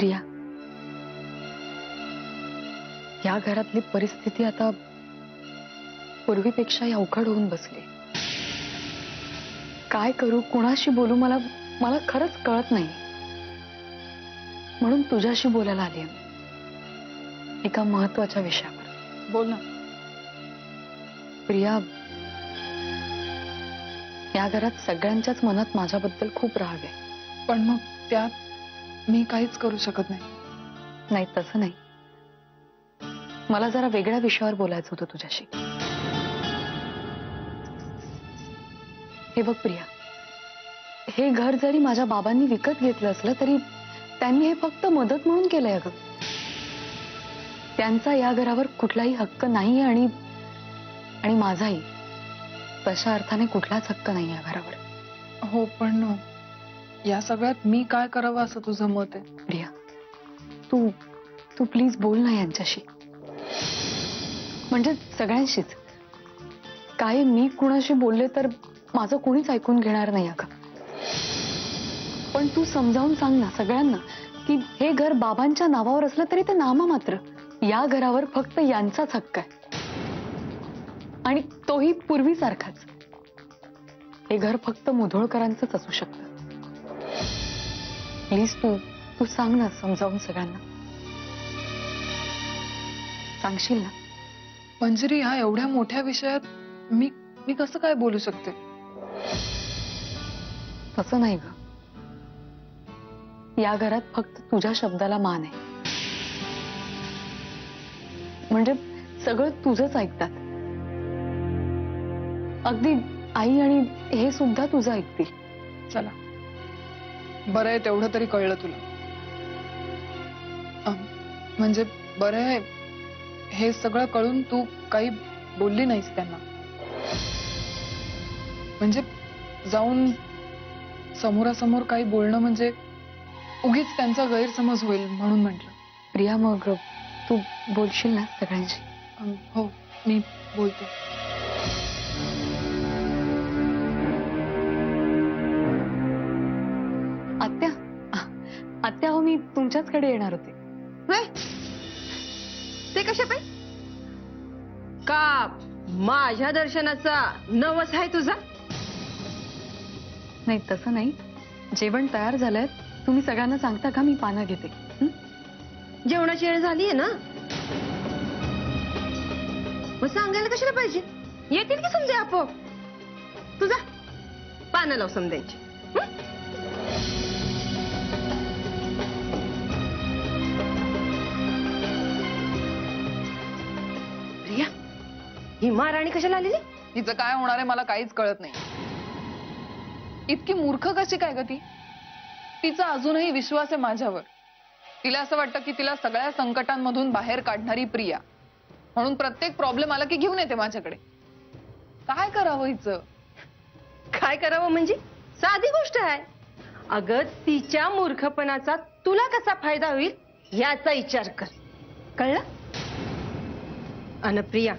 प्रिया, या घरातली परिस्थिती आता पूर्वीपेक्षा अवघड होऊन बसली. काय करू, कुणाशी बोलू, मला मला खरंच कळत नाही. म्हणून तुझ्याशी बोलायला आली आहे एका महत्वाच्या विषयावर. बोल ना. प्रिया, या घरात सगळ्यांच्याच मनात माझ्याबद्दल खूप राग आहे. पण मग त्यात मी काहीच करू शकत नाही. नाही, तसं नाही. मला जरा वेगळ्या विषयावर बोलायचं होतं तुझ्याशी. हे बघ प्रिया, हे घर जरी माझ्या बाबांनी विकत घेतलं असलं तरी त्यांनी हे फक्त मदत म्हणून केलंय. अगं, त्यांचा या घरावर कुठलाही हक्क नाहीये आणि माझाही तशा अर्थाने कुठलाच हक्क नाही या घरावर. हो, पण या सगळ्यात मी काय करावं असं तुझं मत आहे? प्रिया, तू तू प्लीज बोल ना यांच्याशी, म्हणजे सगळ्यांशीच. काय मी कुणाशी बोलले तर माझं कोणीच ऐकून घेणार नाही. अगं, पण तू समजावून सांग ना सगळ्यांना की हे घर बाबांच्या नावावर असलं तरी ते नामा मात्र या घरावर फक्त यांचाच हक्क आहे, आणि तोही पूर्वीसारखाच. हे घर फक्त मुधोळकरांचंच असू शकतं. प्लीज तू सांग ना समजावून सगळ्यांना. सांगशील ना? मंजिरी, ह्या एवढ्या मोठ्या विषयात मी कसं काय बोलू शकते? तसं नाही ग. या घरात फक्त तुझ्या शब्दाला मान आहे, म्हणजे सगळं तुझंच ऐकतात. अगदी आई आणि हे सुद्धा तुझं ऐकतील. चला, बरं आहे, तेवढं तरी कळलं तुला. म्हणजे बरं आहे, हे सगळं कळून तू काही बोलली नाहीस त्यांना. म्हणजे जाऊन समोरासमोर काही बोलणं म्हणजे उगीच त्यांचा गैरसमज होईल म्हणून म्हटलं. प्रिया, मग तू बोलशील ना सगळ्यांशी? हो, मी बोलते. आत्या, आत्या हो, मी तुमच्याचकडे येणार होते. ते कशा पाय का माझ्या दर्शनाचा नवस आहे तुझा? नाही, तसं नाही. जेवण तयार झालंय, तुम्ही सगळ्यांना सांगता का मी पानं घेते? जेवणाची वेळ झालीये ना, मग सांगायला कशाला पाहिजे? येतील की समजे आपोआप. तुझा पानं लाव समजायची. प्रिया, ही महाराणी कशाला आलेली? हिचं काय होणार आहे मला काहीच कळत नाही. इतकी मूर्ख कशी काय ग ती? तिचा अजूनही विश्वास आहे माझ्यावर. तिला असं वाटतं की तिला सगळ्या संकटांमधून बाहेर काढणारी प्रिया, म्हणून प्रत्येक प्रॉब्लेम आला की घेऊन येते माझ्याकडे. काय करावं हिचं? काय करावं म्हणजे साधी गोष्ट आहे. अगं, तिच्या मूर्खपणाचा तुला कसा फायदा होईल याचा विचार कर. कळलं? अन प्रिया,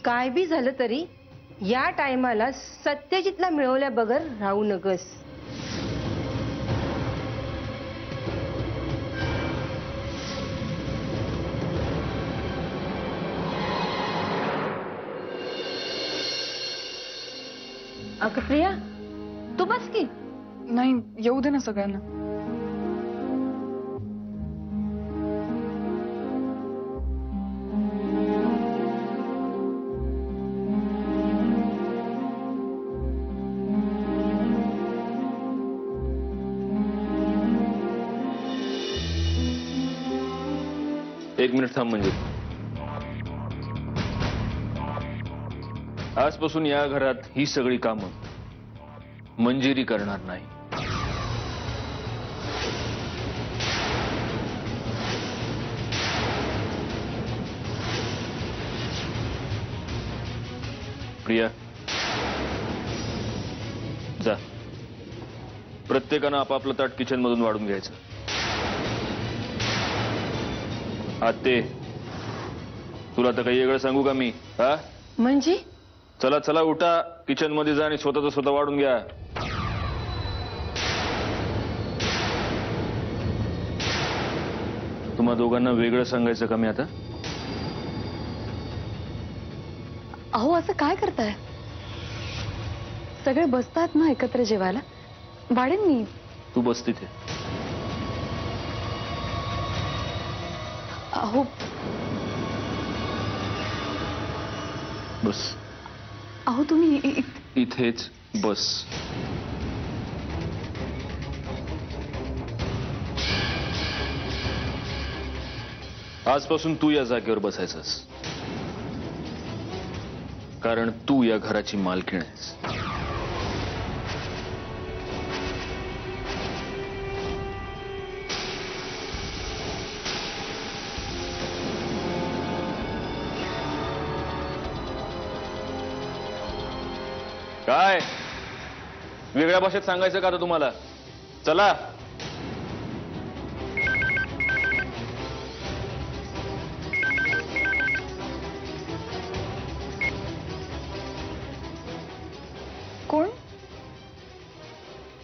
काय बी झालं तरी या टायमाला सत्यजितला मिळवल्या बगर राहू नगस. अगं प्रिया, तू बस की. नाही, येऊ दे ना सगळ्यांना. एक मिनिट थांब. म्हणजे आजपासून या घरात ही सगळी कामं मंजिरी करणार नाही. प्रिया, जा. प्रत्येकानं आपापलं ताट किचन मधून वाढून घ्यायचं. आत्ते, तुला तर काही वेगळं सांगू का मी? हा, म्हणजे चला चला, उठा, किचन मध्ये जा आणि स्वतःचं स्वतः वाढून घ्या. तुम्हा दोघांना वेगळं सांगायचं का मी आता? अहो असं काय करताय? सगळे बसतात ना एकत्र जेवायला, वाढेन मी. तू बस तिथे. अहो बस अहो तुम्ही इथेच बस. आजपासून तू या जागेवर बसायचंस, कारण तू या घराची मालकीण आहेस. काय वेगळ्या भाषेत सांगायचं का आता तुम्हाला? चला. कोण?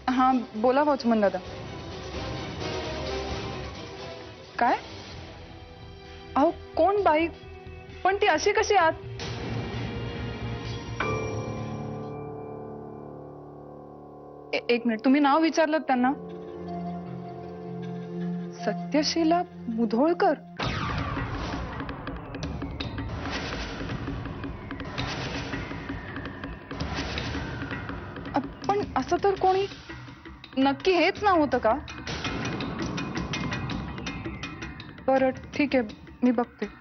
हा बोला वॉचमन दादा. काय? अहो कोण बाई? पण ती अशी कशी आत? एक मिनिट, तुम्ही नाव विचारलं त्यांना? सत्यशीला मुधोळकर. पण असं तर कोणी, नक्की हेच नाव होतं का? बरं ठीक आहे, मी बघते.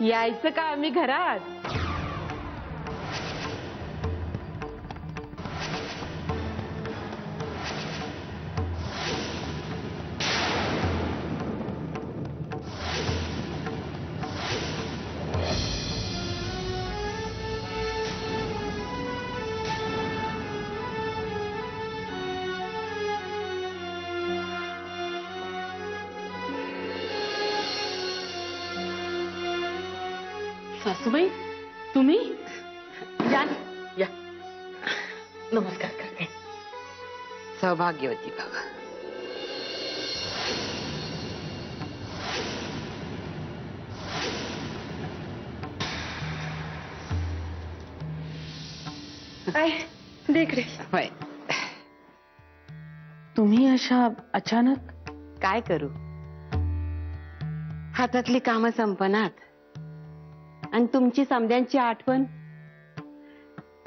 यायचं का आम्ही घरात? सासूबाई तुम्ही या या. नमस्कार करते. सौभाग्यवती बाबा. काय देकडे होय. तुम्ही अशा अचानक? काय करू, हातातली कामं संपनात आणि तुमची समद्यांची आठवण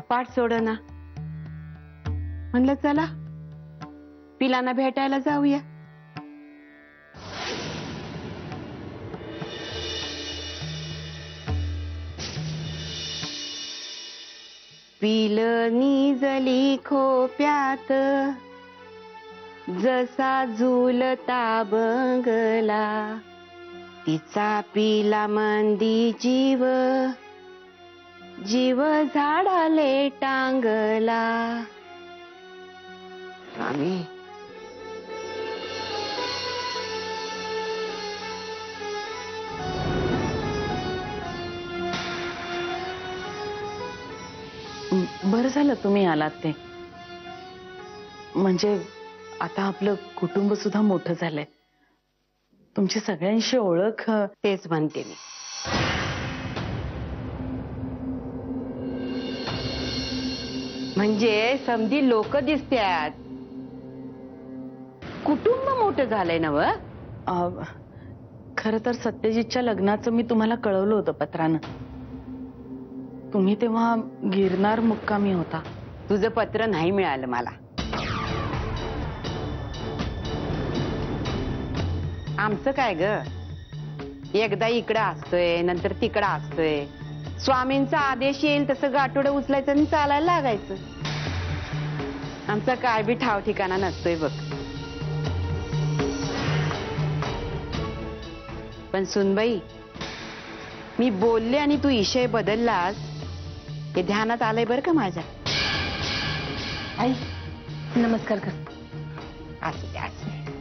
पाठ सोडना. म्हणलं चला पिलांना भेटायला जाऊया. पिल निजली खोप्यात जसा झुलता बंगला, तिचा पिला मंदी जीव, जीव झाडाले टांगला. स्वामी बरं झालं तुम्ही आलात ते. म्हणजे आता आपलं कुटुंब सुद्धा मोठं झालंय. तुमची सगळ्यांशी ओळख. तेच म्हणते मी. म्हणजे समधी लोक दिसतात, कुटुंब मोठं झालंय ना व. खरं तर सत्यजितच्या लग्नाचं मी तुम्हाला कळवलं होतं पत्रानं. तुम्ही तेव्हा गिरनार मुक्कामी होता. तुझं पत्र नाही मिळालं मला. आमचं काय ग, एकदा इकडं असतोय नंतर तिकडं असतोय. स्वामींचा आदेश येईल तसं गाठोडं उचलायचं आणि चालायला लागायचं. आमचा काय बी ठाव ठिकाणा नसतोय बघ. पण सुनबाई, मी बोलले आणि तू विषय बदललास हे ध्यानात आलंय बरं का माझ्या. आई नमस्कार कर. असू दे असू दे.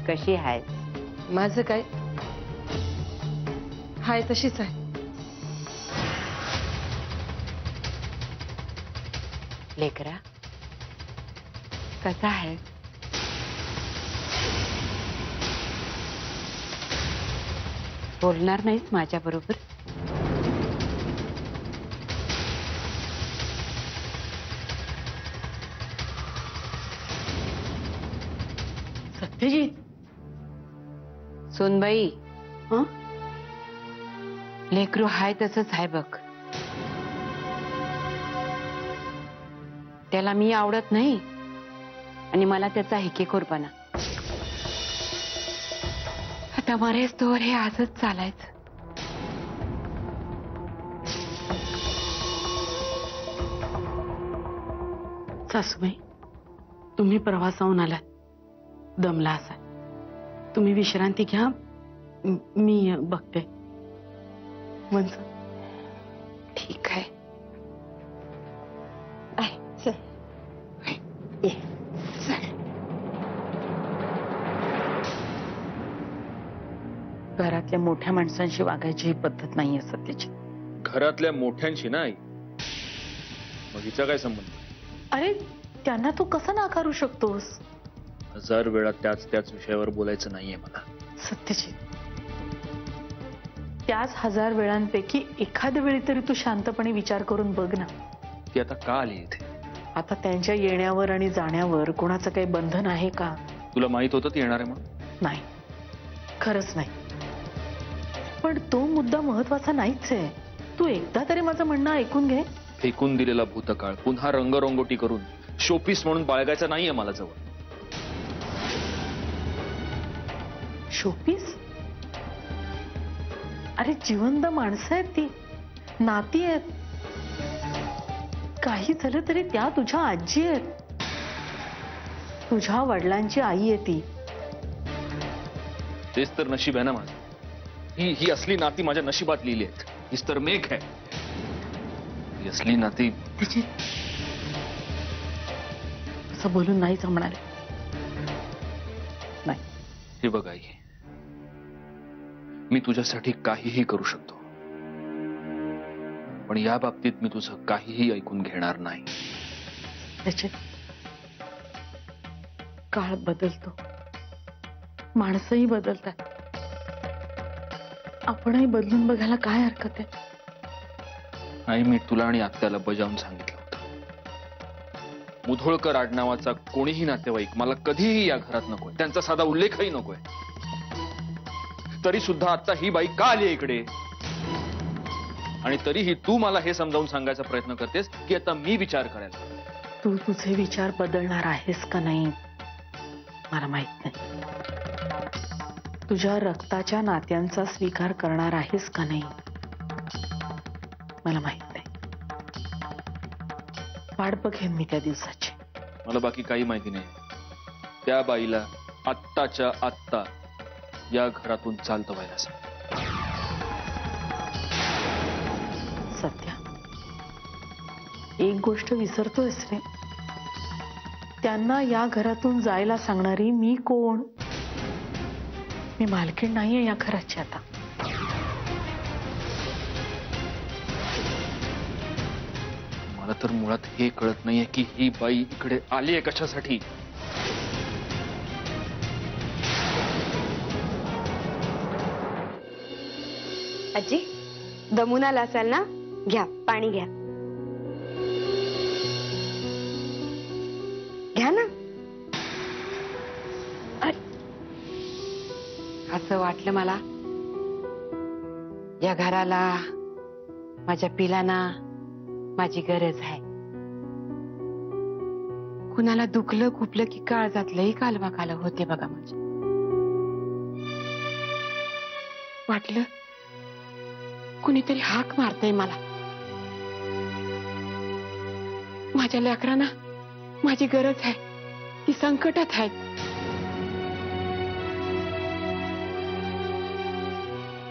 कशी आहेस? माझं काय हाय तशीच आहे. लेकरा कसा आहे? बोलणार नाहीस माझ्या बरोबर? सत्यजित, सोनबाई, हं? लेकरू हाय तसंच आहे बघ. त्याला मी आवडत नाही आणि मला त्याचा हेकेखोरपणा. आता मरेच तोवर हे आजच चालायचं. सासूबाई, तुम्ही प्रवासाहून आलात, दमला असाल. तुम्ही विश्रांती घ्या, मी बघते. म्हणजे ठीक आहे. घरातल्या मोठ्या माणसांशी वागायची ही पद्धत नाहीये सध्याची. घरातल्या मोठ्यांशी ना आई, मग हिचा काय संबंध? अरे त्यांना तू कसं नाकारू शकतोस? 1000 वेळा त्याच विषयावर बोलायचं नाहीये मला. सत्यची, त्याच 1000 वेळांपैकी एखाद्या वेळी तरी तू शांतपणे विचार करून बघ ना. ती आता का आली इथे? आता त्यांच्या येण्यावर आणि जाण्यावर कोणाचं काही बंधन आहे का? तुला माहित होतं ती येणार आहे म्हणून? नाही, खरंच नाही. पण तो मुद्दा महत्वाचा नाहीच आहे. तू एकदा तरी माझं म्हणणं ऐकून घे. फेकून दिलेला भूतकाळ पुन्हा रंगरंगोटी करून शोपीस म्हणून बाळगायचा नाहीये मला जवळ. शोपीस? अरे जिवंत माणसं आहेत ती, नाती आहेत. काही झालं तरी त्या तुझ्या आजी आहेत, तुझ्या वडिलांची आई आहे ती. तेच तर नशीब आहे ना माझं. ही असली नाती माझ्या नशिबात लिहिली आहेत. हीच तर मेघ आहे. ही असली नाती. असं बोलून नाही जमणार. नाही. हे बघ आई, मी तुझ्यासाठी काहीही करू शकतो, पण या बाबतीत मी तुझं काहीही ऐकून घेणार नाही. त्याचे काळ बदलतो, माणसंही बदलतात. आपणही बदलून बघायला काय हरकत आहे? आई, मी तुला आणि आत्याला बजावून सांगितलं होतं, मुधोळकर आडनावाचा कोणीही नातेवाईक मला कधीही या घरात नकोय, त्यांचा साधा उल्लेखही नकोय. तरी सुद्धा आता ही बाई का आली इकडे? आणि तरीही तू मला हे समजावून सांगायचा प्रयत्न करतेस की आता मी विचार करायला. तू तुझे विचार बदलणार आहेस का नाही मला माहित नाही. तुझ्या रक्ताच्या नात्यांचा स्वीकार करणार आहेस का नाही मला माहित नाही. वाट बघेन मी त्या दिवसाची. मला बाकी काही माहिती नाही. त्या बाईला आत्ताच्या आत्ता या घरातून चालतं व्हायला सांग. सत्या, एक गोष्ट विसरतोयस रे. त्यांना या घरातून जायला सांगणारी मी कोण? मी मालकीण नाहीये या घराची आता. मला तर मुळात हे कळत नाहीये की ही बाई इकडे आली आहे कशासाठी. आजी, दमून आला असाल ना? घ्या, पाणी घ्या. घ्या ना. असं वाटलं मला या घराला, माझ्या पिलांना माझी गरज आहे. कुणाला दुखलं खुपलं की काळजातलंही कालवा काल होते बघा माझ्या. वाटलं कुणीतरी हाक मारतंय मला. माझ्या लेकरांना माझी गरज आहे, ती संकटात आहेत.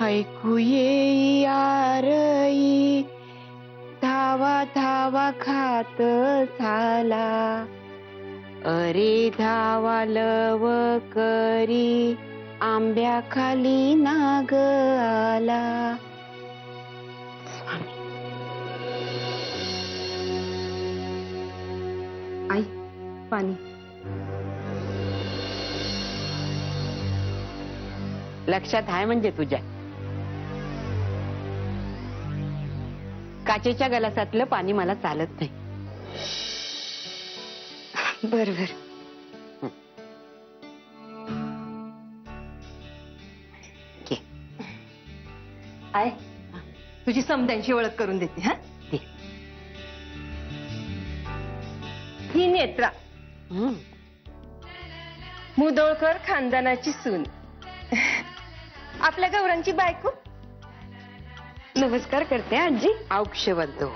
ऐकू येई आरई, धावा धावा खात झाला. अरे धावा लव करी, आंब्या खाली नाग आला. पाणी. लक्षात आहे म्हणजे तुझ्या. काचेच्या गलासातलं पाणी मला चालत नाही. बर बर. घे. आहे तुझी समद्यांची ओळख करून देते. हा दे. ही नेत्रा, हं. मुदोळकर खानदानाची सून, आपल्या गौरांची बायको. नमस्कार करते आजी. औक्षवंत हो.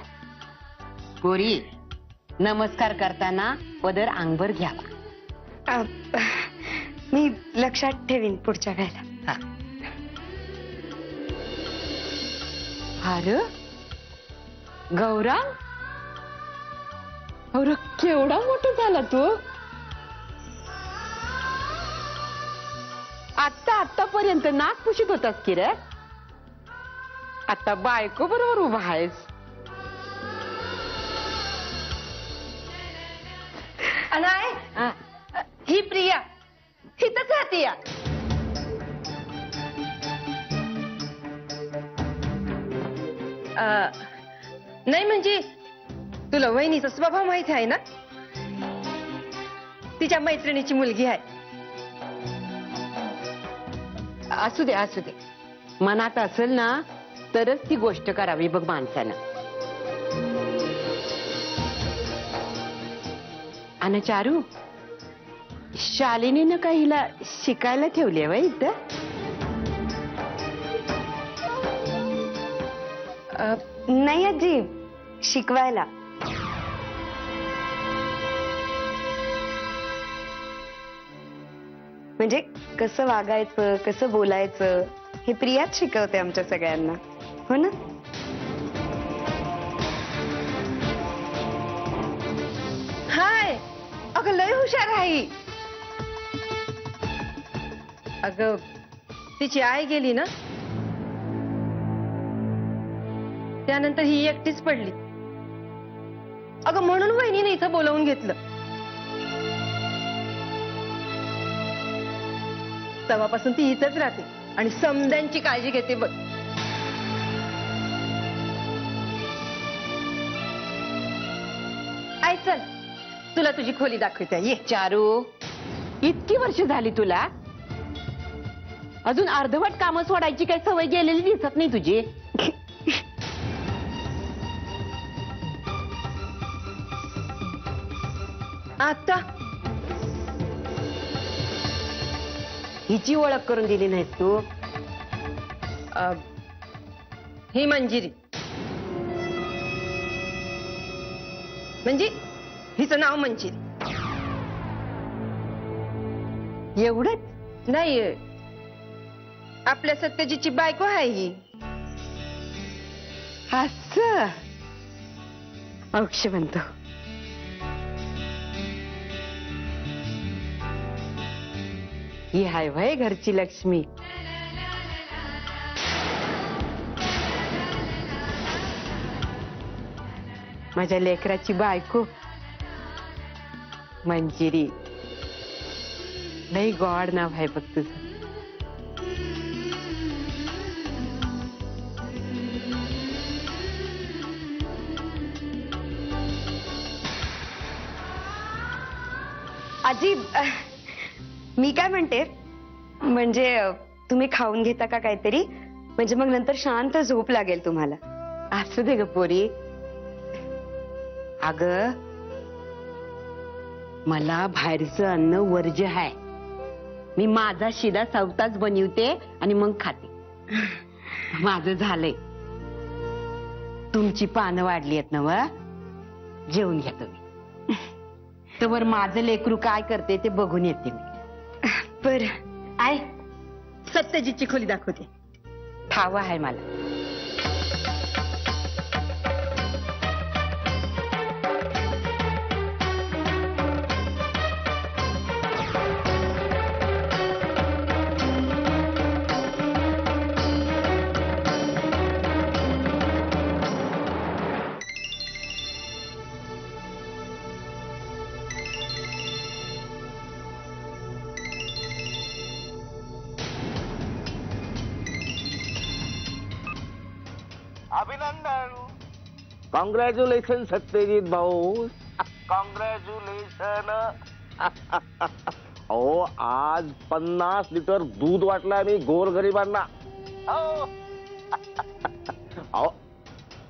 पोरी, नमस्कार करताना पदर अंगभर घ्यावा. मी लक्षात ठेवीन पुढच्या वेळेला. हा. अरे गौरांग, अरे केवढा मोठा झाला तू. आतापर्यंत नाक पुशीत होतास की रे. आता बायको बरोबर उभा आहेस. आणि आहे हा. ही प्रिया, हिथंच राहते या. नाही म्हणजे तुला वहिनीचा स्वभाव माहिती आहे ना. तिच्या मैत्रिणीची मुलगी आहे. असू दे असू दे. मनात असेल ना तरच ती गोष्ट करावी बघ माणसानं. आणि चारू, शालिनीनं का हिला शिकायला ठेवली वय इथं. नाही आजी, शिकवायला. म्हणजे कसं वागायचं, कसं बोलायचं हे प्रियाच शिकवते आमच्या सगळ्यांना. हो ना. हाय, अगं लय हुशार आहे. अगं तिची आई गेली ना, त्यानंतर ही एकटीच पडली. अगं म्हणून वहिनीने इथं बोलावून घेतलं. तेव्हापासून ती इथंच राहते आणि समद्यांची काळजी घेते बघ. आई चल, तुला तुझी खोली दाखवते. ये. चारू, इतकी वर्ष झाली तुला, अजून अर्धवट कामं सोडायची काही सवय गेलेली दिसत नाही तुझी. आता हिची ओळख करून दिली नाहीस तू. ही मंजिरी, म्हणजे हिचं नाव मंजिरी. एवढंच. नाही, आपल्या सत्यजीतची बायको आहे ही. असं. औक्षवंत. ही हाय वय घरची लक्ष्मी. माझ्या लेकराची बायको मंजिरी. लई गॉड नाव आहे बघ तुझं. आजी, मी काय म्हणते, म्हणजे तुम्ही खाऊन घेता का काहीतरी, म्हणजे मग नंतर शांत झोप लागेल तुम्हाला. असू दे ग पोरी. अग मला बाहेरचं अन्न वर्ज्य आहे. मी माझा शिदा सवताच बनवते आणि मग खाते. माझं झालंय. तुमची पानं वाढली आहेत ना व, जेवून घ्या तुम्ही. तर माझं लेकरू काय करते ते बघून येते मी. बर. आय, सत्यजीतची खोली दाखवते. ठाव आहे मला. अभिनंदन. कॉंग्रॅच्युलेशन सत्यजित भाऊ. कॉंग्रॅच्युलेशन. अहो आज 50 लिटर दूध वाटलं मी गोरगरिबांना. अहो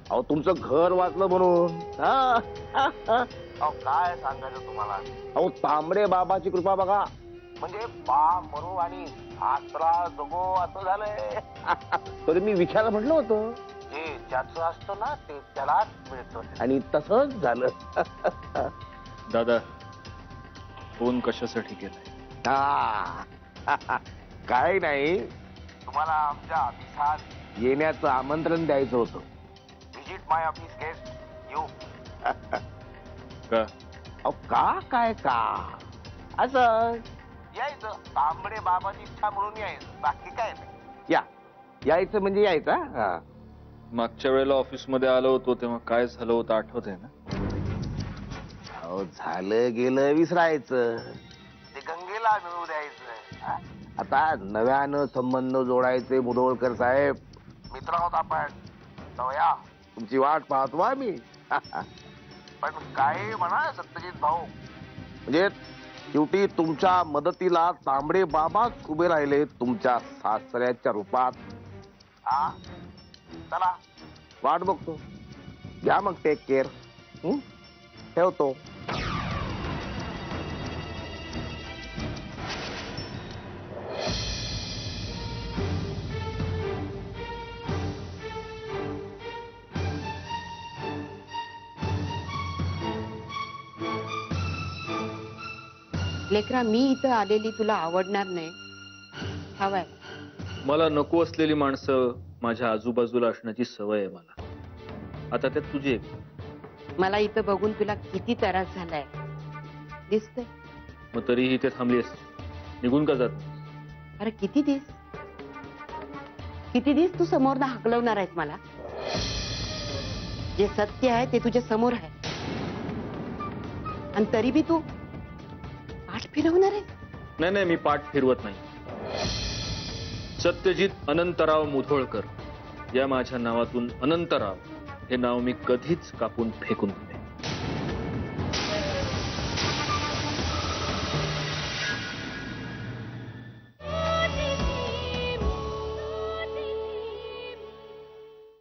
अहो तुमचं घर वाचलं म्हणून. अहो काय सांगायचं तुम्हाला. अहो तांबडे बाबाची कृपा बघा. म्हणजे बा मरो आणि सासरा जगो असं झालंय. तरी मी विचारायला म्हटलं होतं जे ज्याचं असतं ना ते त्यालाच मिळतं आणि तसंच झालं. दादा फोन कशासाठी केलाय? काय नाही तुम्हाला आमच्या ऑफिसात येण्याचं आमंत्रण द्यायचं होतं. Visit my office guest you. का? अहो का काय का असं यायचं. तांबडे बाबाची इच्छा म्हणून यायचं बाकी काय नाही. यायचं म्हणजे यायचं. हा मागच्या वेळेला ऑफिस मध्ये आलो होतो तेव्हा काय झालं होतं आठवत आहे ना? अहो झालं गेलं विसरायचं. ते गंगेला मिळू द्यायचं. आता नव्यानं संबंध जोडायचे मुधोळकर साहेब. मित्र आहोत आपण. या तुमची वाट पाहतो आम्ही. पण काय म्हणा सत्यजित भाऊ म्हणजे शेवटी तुमच्या मदतीला तांबडे बाबाच उभे राहिले तुमच्या सासऱ्याच्या रूपात. चला वाट बघतो. घ्या मग टेक केअर. ठेवतो. लेकरा मी इथं आलेली तुला आवडणार नाही हवाय. मला नको असलेली माणसं माझ्या आजूबाजूला असण्याची सवय आहे मला. आता त्यात तुझी एक. मला इथं बघून तुला किती त्रास झालाय दिसतंय. मग तरीही इथे थांबली असती. निघून का जात? अरे किती दिस तू समोर ना हकलवणार आहेस मला. जे सत्य आहे ते तुझ्या समोर आहे आणि तरी बी तू पाठ फिरवणार आहे. नाही मी पाठ फिरवत नाही. सत्यजित अनंतराव मुधोळकर या माझ्या नावातून अनंतराव हे नाव मी कधीच कापून फेकून दिले.